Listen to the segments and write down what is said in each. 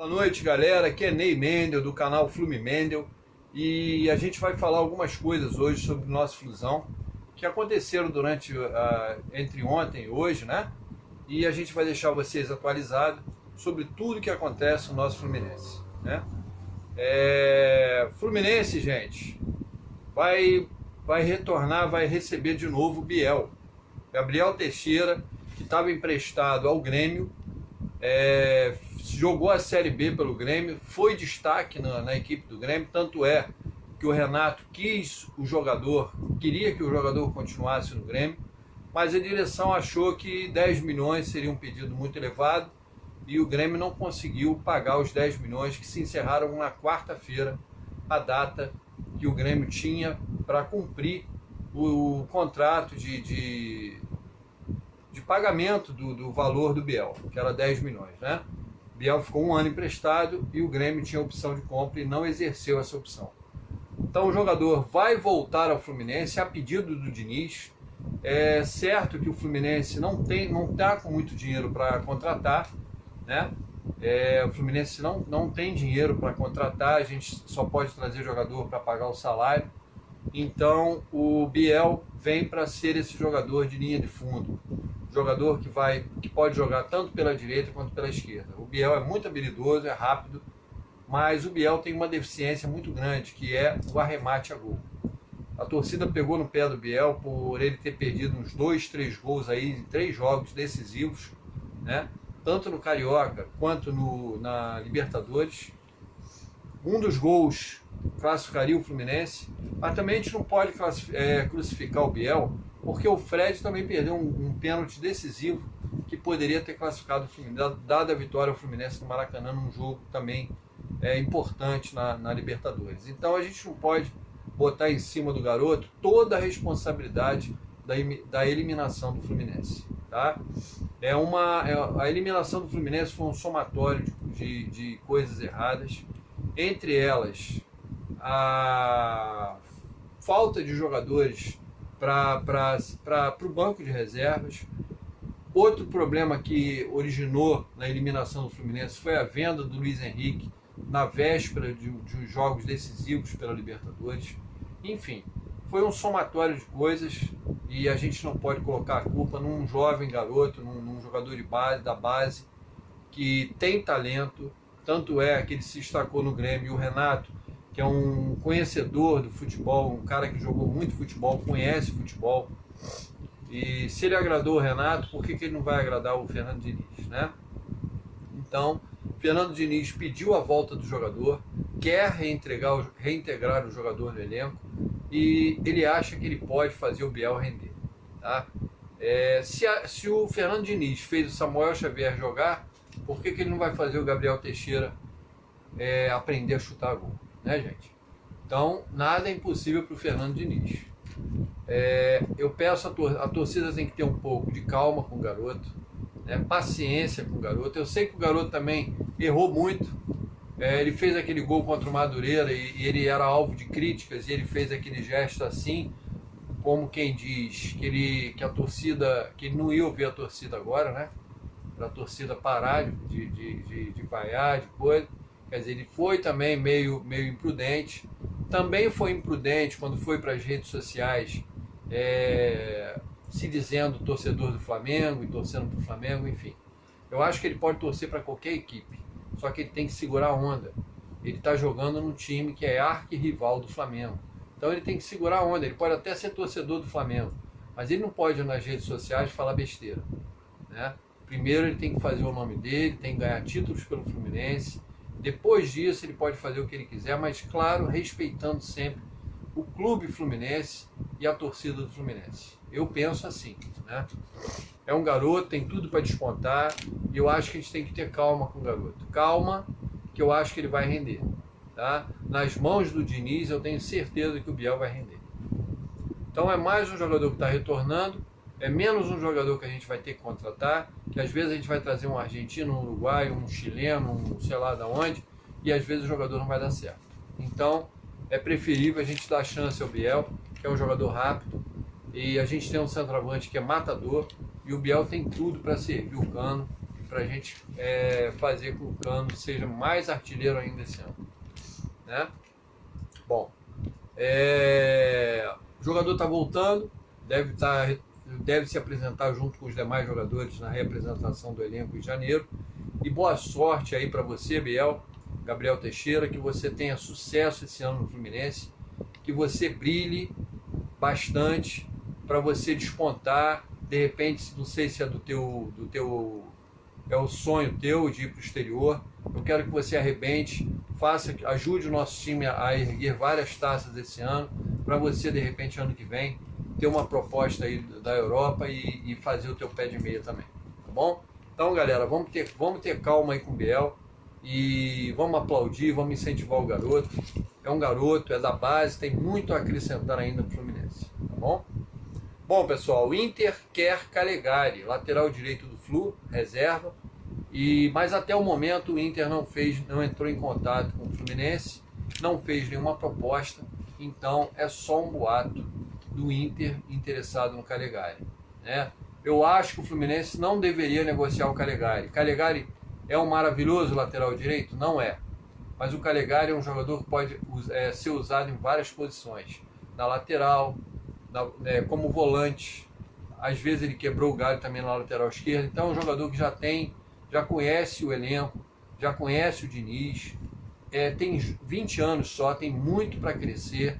Boa noite, galera. Aqui é Ney Mendel, do canal Flume Mendel. E a gente vai falar algumas coisas hoje sobre o nosso Flusão, que aconteceram durante entre ontem e hoje, né? E a gente vai deixar vocês atualizados sobre tudo que acontece no nosso Fluminense, né? Fluminense, gente, vai retornar, vai receber de novo o Biel. Gabriel Teixeira, que estava emprestado ao Grêmio, jogou a Série B pelo Grêmio, foi destaque na equipe do Grêmio, tanto é que o Renato queria que o jogador continuasse no Grêmio, mas a direção achou que 10 milhões seria um pedido muito elevado e o Grêmio não conseguiu pagar os 10 milhões que se encerraram na quarta-feira, a data que o Grêmio tinha para cumprir o contrato de pagamento do valor do Biel, que era 10 milhões, né? Biel ficou um ano emprestado e o Grêmio tinha opção de compra e não exerceu essa opção. Então o jogador vai voltar ao Fluminense a pedido do Diniz. É certo que o Fluminense não está com muito dinheiro para contratar, né? O Fluminense não tem dinheiro para contratar, a gente só pode trazer jogador para pagar o salário. Então o Biel vem para ser esse jogador de linha de fundo, jogador que pode jogar tanto pela direita quanto pela esquerda. O Biel é muito habilidoso, é rápido, mas o Biel tem uma deficiência muito grande, que é o arremate a gol. A torcida pegou no pé do Biel por ele ter perdido uns 2, 3 gols aí em 3 jogos decisivos, né? Tanto no Carioca quanto na Libertadores. Um dos gols classificaria o Fluminense, mas também a gente não pode crucificar o Biel, porque o Fred também perdeu um pênalti decisivo que poderia ter classificado o Fluminense, dado a vitória ao Fluminense no Maracanã, num jogo também importante na Libertadores. Então a gente não pode botar em cima do garoto toda a responsabilidade da eliminação do Fluminense, tá? A eliminação do Fluminense foi um somatório de coisas erradas, entre elas a falta de jogadores para o banco de reservas. Outro problema que originou na eliminação do Fluminense foi a venda do Luiz Henrique na véspera de jogos decisivos pela Libertadores. Enfim, foi um somatório de coisas e a gente não pode colocar a culpa num jovem garoto, num jogador da base que tem talento, tanto é que ele se destacou no Grêmio. E o Renato, que é um conhecedor do futebol, um cara que jogou muito futebol, conhece futebol, e se ele agradou o Renato, por que ele não vai agradar o Fernando Diniz, né? Então, Fernando Diniz pediu a volta do jogador, quer reintegrar o jogador no elenco e ele acha que ele pode fazer o Biel render, tá? Se o Fernando Diniz fez o Samuel Xavier jogar, por que ele não vai fazer o Gabriel Teixeira aprender a chutar gol, né, gente? Então, nada é impossível para o Fernando Diniz. Eu peço a torcida tem que ter um pouco de calma com o garoto, né, paciência com o garoto. Eu sei que o garoto também errou muito. Ele fez aquele gol contra o Madureira e ele era alvo de críticas e ele fez aquele gesto assim, como quem diz que ele não ia ouvir a torcida agora, né? Para a torcida parar de vaiar, de coisa. Quer dizer, ele foi também meio imprudente. Também foi imprudente quando foi para as redes sociais se dizendo torcedor do Flamengo e torcendo para o Flamengo, enfim. Eu acho que ele pode torcer para qualquer equipe, só que ele tem que segurar a onda. Ele está jogando num time que é arquirrival do Flamengo. Então ele tem que segurar a onda. Ele pode até ser torcedor do Flamengo, mas ele não pode nas redes sociais falar besteira, né? Primeiro ele tem que fazer o nome dele, tem que ganhar títulos pelo Fluminense. Depois disso ele pode fazer o que ele quiser, mas claro, respeitando sempre o clube Fluminense e a torcida do Fluminense. Eu penso assim, né? É um garoto, tem tudo para despontar e eu acho que a gente tem que ter calma com o garoto. Calma, que eu acho que ele vai render, tá? Nas mãos do Diniz eu tenho certeza que o Biel vai render. Então é mais um jogador que está retornando, é menos um jogador que a gente vai ter que contratar, que às vezes a gente vai trazer um argentino, um uruguaio, um chileno, um sei lá de onde, e às vezes o jogador não vai dar certo. Então é preferível a gente dar chance ao Biel, que é um jogador rápido, e a gente tem um centroavante que é matador, e o Biel tem tudo para servir o Cano para a gente fazer com que o Cano seja mais artilheiro ainda esse ano, né? Bom, o jogador está voltando, deve se apresentar junto com os demais jogadores na reapresentação do elenco em janeiro. E boa sorte aí para você, Gabriel Teixeira, que você tenha sucesso esse ano no Fluminense, que você brilhe bastante para você despontar. De repente, não sei se é é o sonho teu de ir para o exterior. Eu quero que você arrebente, ajude o nosso time a erguer várias taças esse ano, para você, de repente, ano que vem, ter uma proposta aí da Europa e fazer o teu pé de meia também, tá bom? Então, galera, vamos ter calma aí com o Biel e vamos aplaudir, vamos incentivar o garoto. É um garoto, é da base, tem muito a acrescentar ainda no Fluminense, tá bom? Bom, pessoal, o Inter quer Calegari, lateral direito do Flu, reserva, mas até o momento o Inter não entrou em contato com o Fluminense, não fez nenhuma proposta, então é só um boato do Inter interessado no Calegari, né? Eu acho que o Fluminense não deveria negociar o Calegari. Calegari é um maravilhoso lateral direito? Não é. Mas o Calegari é um jogador que pode ser usado em várias posições. Na lateral, como volante. Às vezes ele quebrou o galho também na lateral esquerda. Então é um jogador que já conhece o elenco, já conhece o Diniz. Tem 20 anos só, tem muito para crescer.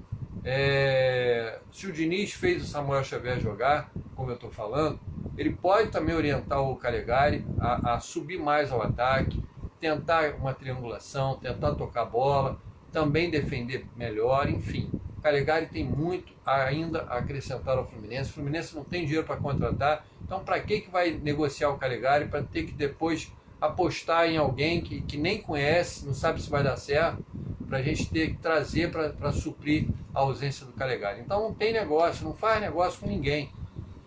Se o Diniz fez o Samuel Xavier jogar, como eu estou falando, ele pode também orientar o Calegari a subir mais ao ataque, tentar uma triangulação, tentar tocar a bola, também defender melhor, enfim. O Calegari tem muito ainda a acrescentar ao Fluminense. O Fluminense não tem dinheiro para contratar, então para que vai negociar o Calegari para ter que depois apostar em alguém que nem conhece, não sabe se vai dar certo, para a gente ter que trazer para suprir a ausência do Calegari. Então não tem negócio, não faz negócio com ninguém.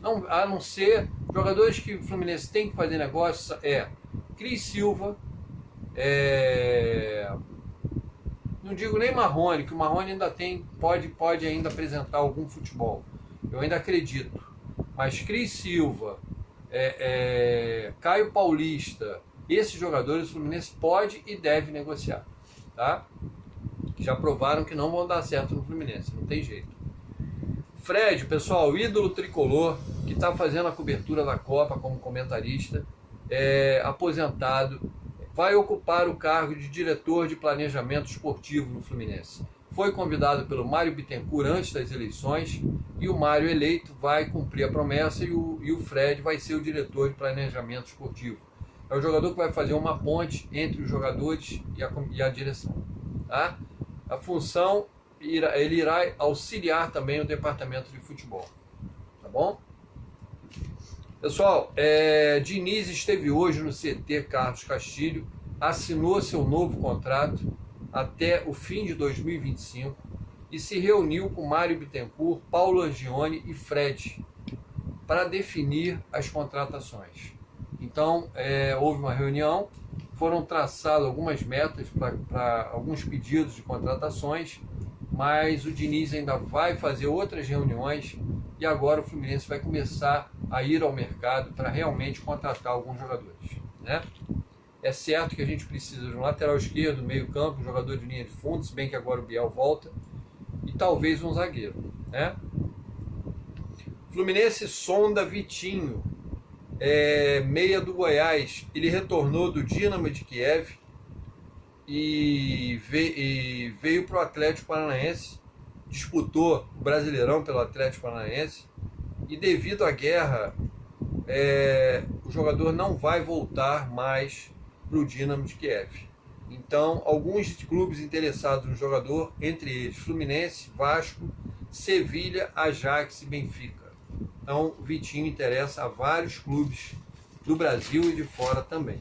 Não, a não ser jogadores que o Fluminense tem que fazer negócio Cris Silva, não digo nem Marrone, que o Marrone ainda pode ainda apresentar algum futebol. Eu ainda acredito. Mas Cris Silva, Caio Paulista, esses jogadores o Fluminense pode e deve negociar, tá? Já provaram que não vão dar certo no Fluminense, não tem jeito. Fred, pessoal, ídolo tricolor, que está fazendo a cobertura da Copa como comentarista, aposentado, vai ocupar o cargo de diretor de planejamento esportivo no Fluminense. Foi convidado pelo Mário Bittencourt antes das eleições e o Mário eleito vai cumprir a promessa e o Fred vai ser o diretor de planejamento esportivo. É o jogador que vai fazer uma ponte entre os jogadores e a direção, tá? A função, ele irá auxiliar também o departamento de futebol, tá bom? Pessoal, Diniz esteve hoje no CT Carlos Castilho, assinou seu novo contrato até o fim de 2025 e se reuniu com Mário Bittencourt, Paulo Angione e Fred para definir as contratações. Então, houve uma reunião, foram traçadas algumas metas para alguns pedidos de contratações, mas o Diniz ainda vai fazer outras reuniões e agora o Fluminense vai começar a ir ao mercado para realmente contratar alguns jogadores, né? É certo que a gente precisa de um lateral esquerdo, meio campo, um jogador de linha de fundo, se bem que agora o Biel volta, e talvez um zagueiro, né? Fluminense sonda Vitinho, meia do Goiás. Ele retornou do Dynamo de Kiev e veio para o Atlético Paranaense, disputou o Brasileirão pelo Atlético Paranaense e devido à guerra o jogador não vai voltar mais para o Dynamo de Kiev. Então, alguns clubes interessados no jogador, entre eles Fluminense, Vasco, Sevilha, Ajax e Benfica. Então, o Vitinho interessa a vários clubes do Brasil e de fora também.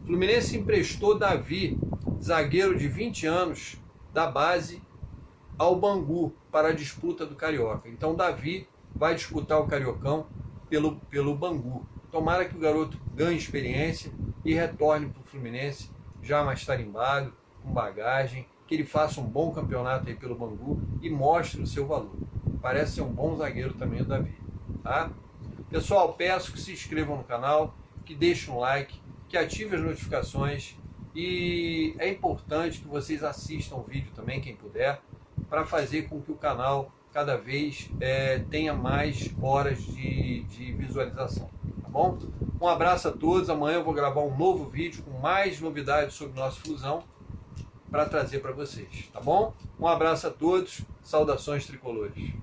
O Fluminense emprestou Davi, zagueiro de 20 anos, da base, ao Bangu para a disputa do Carioca. Então, Davi vai disputar o Cariocão pelo Bangu. Tomara que o garoto ganhe experiência e retorne para o Fluminense já mais tarimbado, com bagagem, que ele faça um bom campeonato aí pelo Bangu e mostre o seu valor. Parece ser um bom zagueiro também o Davi, tá? Pessoal, peço que se inscrevam no canal, que deixem um like, que ative as notificações e é importante que vocês assistam o vídeo também, quem puder, para fazer com que o canal cada vez tenha mais horas de visualização, tá bom? Um abraço a todos, amanhã eu vou gravar um novo vídeo com mais novidades sobre o nosso Flusão para trazer para vocês, tá bom? Um abraço a todos, saudações tricolores.